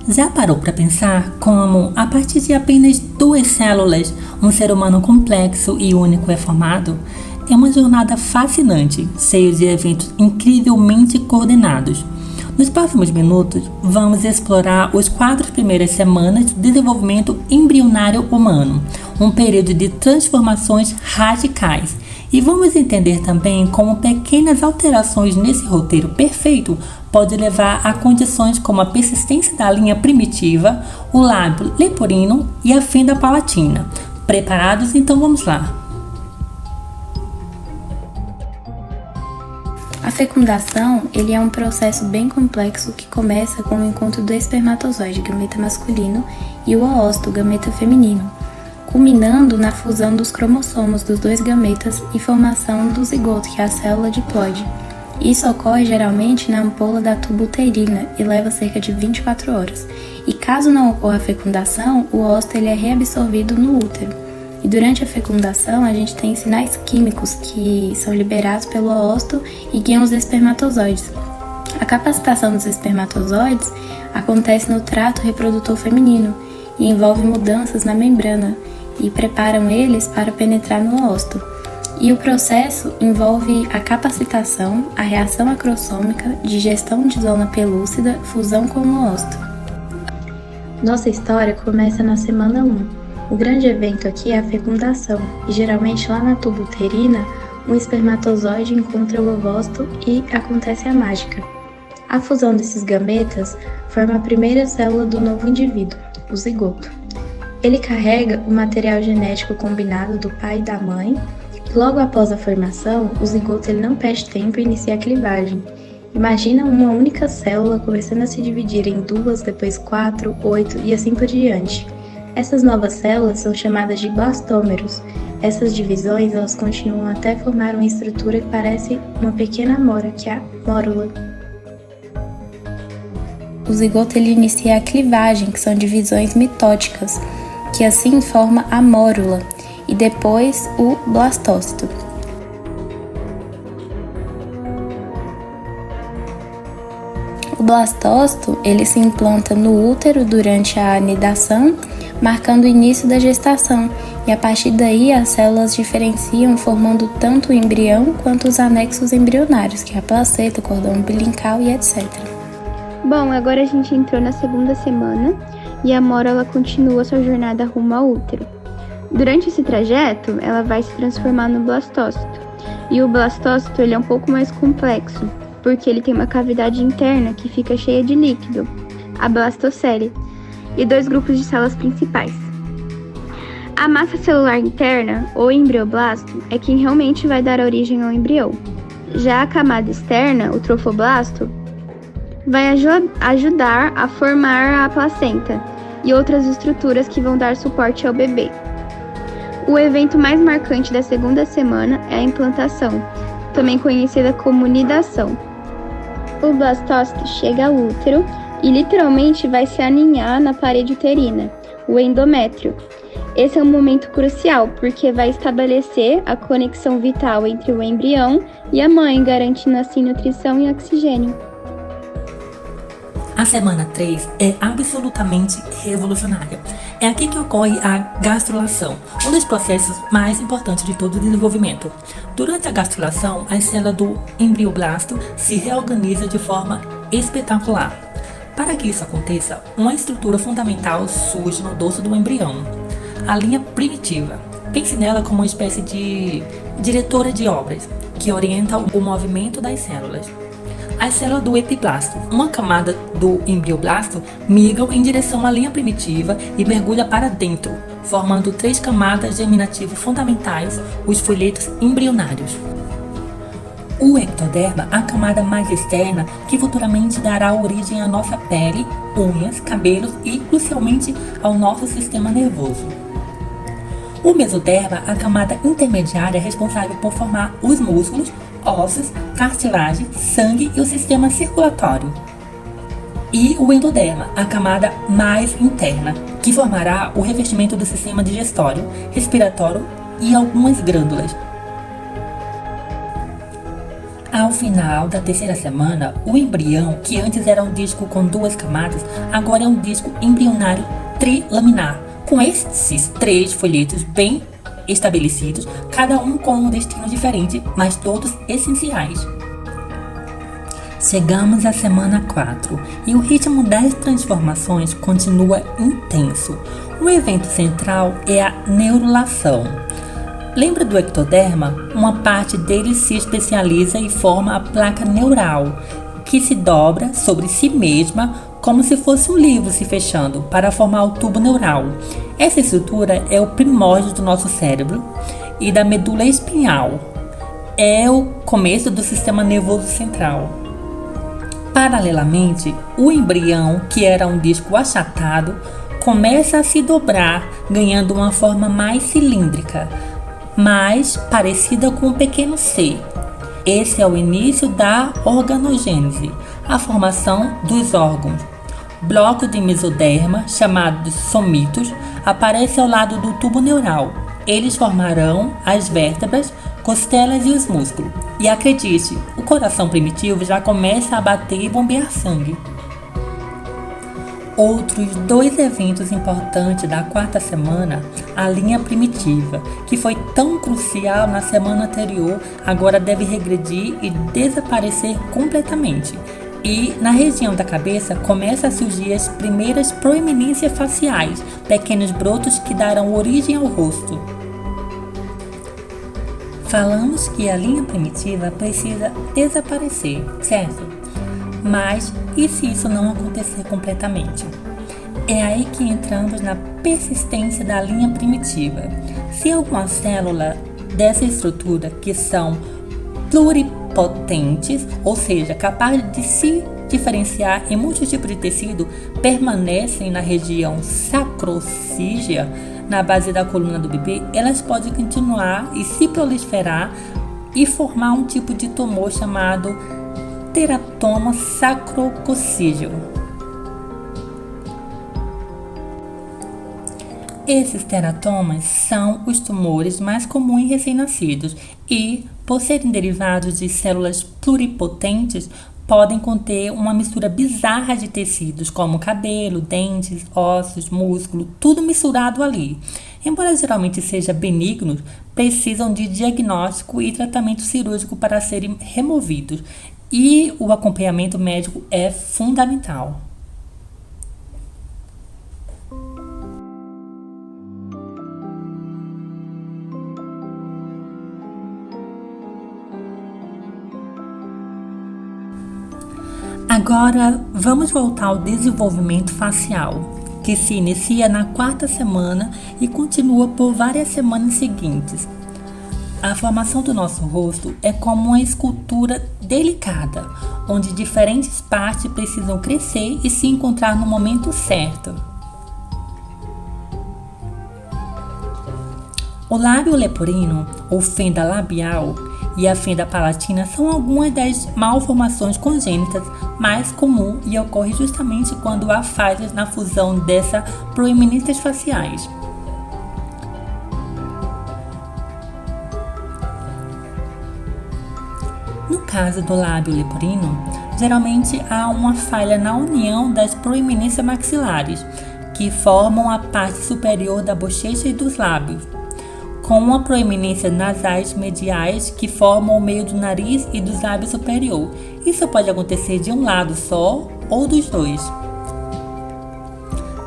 Já parou para pensar como, a partir de apenas 2 células, um ser humano complexo e único é formado? É uma jornada fascinante, cheia de eventos incrivelmente coordenados. Nos próximos minutos, vamos explorar os 4 primeiras semanas do desenvolvimento embrionário humano, um período de transformações radicais. E vamos entender também como pequenas alterações nesse roteiro perfeito podem levar a condições como a persistência da linha primitiva, o lábio leporino e a fenda palatina. Preparados? Então vamos lá! A fecundação, ele é um processo bem complexo que começa com o encontro do espermatozoide, gameta masculino, e o oócito, gameta feminino, culminando na fusão dos cromossomos dos 2 gametas e formação do zigoto, que é a célula diploide. Isso ocorre geralmente na ampola da tuba uterina e leva cerca de 24 horas. E caso não ocorra a fecundação, o óvulo ele é reabsorvido no útero. E durante a fecundação, a gente tem sinais químicos que são liberados pelo óvulo e guiam os espermatozoides. A capacitação dos espermatozoides acontece no trato reprodutor feminino e envolve mudanças na membrana e preparam eles para penetrar no óvulo. E o processo envolve a capacitação, a reação acrossômica, digestão de zona pelúcida, fusão com o óvulo. Nossa história começa na semana 1. O grande evento aqui é a fecundação, e geralmente lá na tuba uterina, um espermatozoide encontra o ovócito e acontece a mágica. A fusão desses gametas forma a primeira célula do novo indivíduo, o zigoto. Ele carrega o material genético combinado do pai e da mãe, e logo após a formação, o zigoto ele não perde tempo e inicia a clivagem. Imagina uma única célula começando a se dividir em 2, depois 4, 8 e assim por diante. Essas novas células são chamadas de blastômeros. Essas divisões elas continuam até formar uma estrutura que parece uma pequena amora, que é a mórula. O zigoto ele inicia a clivagem, que são divisões mitóticas, que assim forma a mórula, e depois o blastócito. O blastócito ele se implanta no útero durante a anidação, marcando o início da gestação, e a partir daí as células diferenciam formando tanto o embrião quanto os anexos embrionários, que é a placenta, o cordão umbilical e etc. Bom, agora a gente entrou na segunda semana e a mórula continua sua jornada rumo ao útero. Durante esse trajeto, ela vai se transformar no blastócito, e o blastócito ele é um pouco mais complexo, porque ele tem uma cavidade interna que fica cheia de líquido, a blastocele, e 2 grupos de células principais. A massa celular interna, ou embrioblasto, é quem realmente vai dar origem ao embrião. Já a camada externa, o trofoblasto, vai ajudar a formar a placenta e outras estruturas que vão dar suporte ao bebê. O evento mais marcante da segunda semana é a implantação, também conhecida como nidação. O blastócito chega ao útero e literalmente vai se aninhar na parede uterina, o endométrio. Esse é um momento crucial porque vai estabelecer a conexão vital entre o embrião e a mãe, garantindo assim nutrição e oxigênio. A semana 3 é absolutamente revolucionária. É aqui que ocorre a gastrulação, um dos processos mais importantes de todo o desenvolvimento. Durante a gastrulação, a célula do embrioblasto se reorganiza de forma espetacular. Para que isso aconteça, uma estrutura fundamental surge no dorso do embrião, a linha primitiva. Pense nela como uma espécie de diretora de obras, que orienta o movimento das células. As células do epiblasto, uma camada do embrioblasto, migram em direção à linha primitiva e mergulha para dentro, formando 3 camadas germinativas fundamentais, os folhetos embrionários. O ectoderma, a camada mais externa, que futuramente dará origem à nossa pele, unhas, cabelos e, crucialmente, ao nosso sistema nervoso. O mesoderma, a camada intermediária responsável por formar os músculos, ossos, cartilagem, sangue e o sistema circulatório. E o endoderma, a camada mais interna, que formará o revestimento do sistema digestório, respiratório e algumas glândulas. Ao final da terceira semana, o embrião, que antes era um disco com 2 camadas, agora é um disco embrionário trilaminar, com esses 3 folhetos bem estabelecidos, cada um com um destino diferente, mas todos essenciais. Chegamos à semana 4 e o ritmo das transformações continua intenso. O evento central é a neurulação. Lembra do ectoderma? Uma parte dele se especializa e forma a placa neural, que se dobra sobre si mesma como se fosse um livro se fechando para formar o tubo neural. Essa estrutura é o primórdio do nosso cérebro e da medula espinhal. É o começo do sistema nervoso central. Paralelamente, o embrião, que era um disco achatado, começa a se dobrar, ganhando uma forma mais cilíndrica, mais parecida com um pequeno C. Esse é o início da organogênese, a formação dos órgãos. Bloco de mesoderma, chamado de somitos, aparece ao lado do tubo neural. Eles formarão as vértebras, costelas e os músculos. E acredite, o coração primitivo já começa a bater e bombear sangue. Outros 2 eventos importantes da 4ª semana, a linha primitiva, que foi tão crucial na semana anterior, agora deve regredir e desaparecer completamente. E na região da cabeça começam a surgir as primeiras proeminências faciais, pequenos brotos que darão origem ao rosto. Falamos que a linha primitiva precisa desaparecer, certo? Mas e se isso não acontecer completamente? É aí que entramos na persistência da linha primitiva. Se alguma célula dessa estrutura, que são pluripotentes, ou seja, capazes de se diferenciar em muitos tipos de tecido, permanecem na região sacrocígea, na base da coluna do bebê, elas podem continuar e se proliferar e formar um tipo de tumor chamado teratoma sacrococígeo. Esses teratomas são os tumores mais comuns em recém-nascidos e, por serem derivados de células pluripotentes, podem conter uma mistura bizarra de tecidos, como cabelo, dentes, ossos, músculo, tudo misturado ali. Embora geralmente seja benignos, precisam de diagnóstico e tratamento cirúrgico para serem removidos, e o acompanhamento médico é fundamental. Agora vamos voltar ao desenvolvimento facial, que se inicia na 4ª semana e continua por várias semanas seguintes. A formação do nosso rosto é como uma escultura delicada, onde diferentes partes precisam crescer e se encontrar no momento certo. O lábio leporino, ou fenda labial, e a fenda palatina são algumas das malformações congênitas mais comuns e ocorre justamente quando há falhas na fusão dessas proeminências faciais. No caso do lábio leporino, geralmente há uma falha na união das proeminências maxilares, que formam a parte superior da bochecha e dos lábios, com uma proeminência nasais mediais que formam o meio do nariz e dos lábios superior. Isso pode acontecer de um lado só ou dos dois.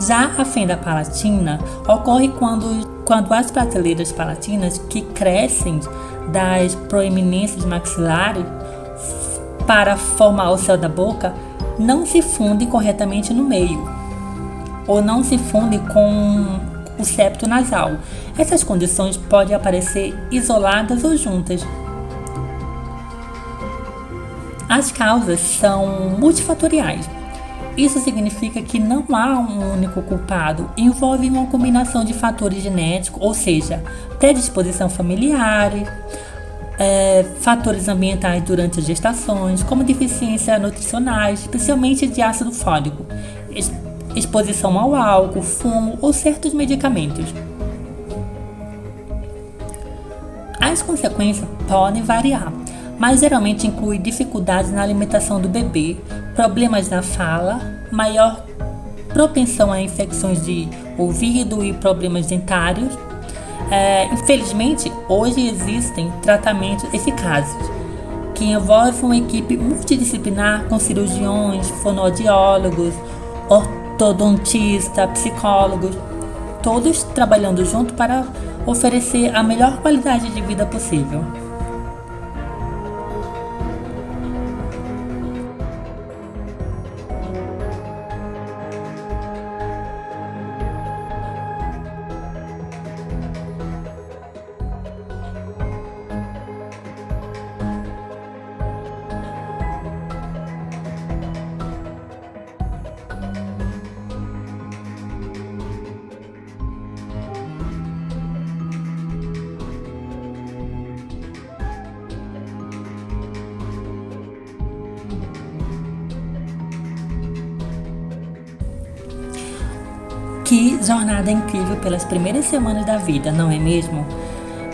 Já a fenda palatina ocorre quando as prateleiras palatinas, que crescem das proeminências maxilares para formar o céu da boca, não se fundem corretamente no meio, ou não se fundem com o septo nasal. Essas condições podem aparecer isoladas ou juntas. As causas são multifatoriais. Isso significa que não há um único culpado, envolve uma combinação de fatores genéticos, ou seja, predisposição familiar, fatores ambientais durante as gestações, como deficiência nutricional, especialmente de ácido fólico, exposição ao álcool, fumo ou certos medicamentos. As consequências podem variar, mas geralmente inclui dificuldades na alimentação do bebê, problemas na fala, maior propensão a infecções de ouvido e problemas dentários. Infelizmente, hoje existem tratamentos eficazes que envolvem uma equipe multidisciplinar com cirurgiões, fonoaudiólogos, ortodontistas, psicólogos, todos trabalhando junto para oferecer a melhor qualidade de vida possível. Que jornada incrível pelas primeiras semanas da vida, não é mesmo?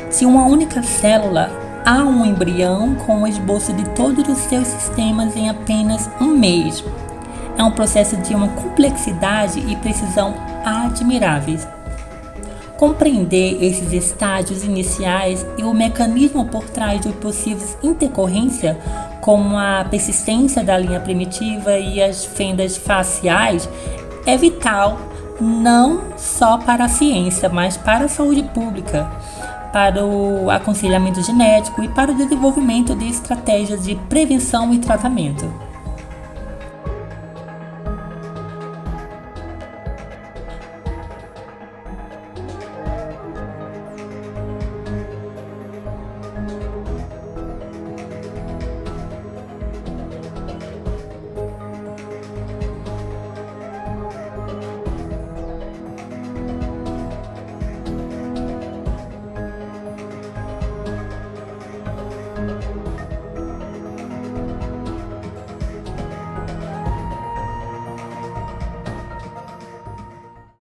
Se uma única célula há um embrião com o esboço de todos os seus sistemas em apenas um mês. É um processo de uma complexidade e precisão admiráveis. Compreender esses estágios iniciais e o mecanismo por trás de possíveis intercorrências, como a persistência da linha primitiva e as fendas faciais, é vital não só para a ciência, mas para a saúde pública, para o aconselhamento genético e para o desenvolvimento de estratégias de prevenção e tratamento.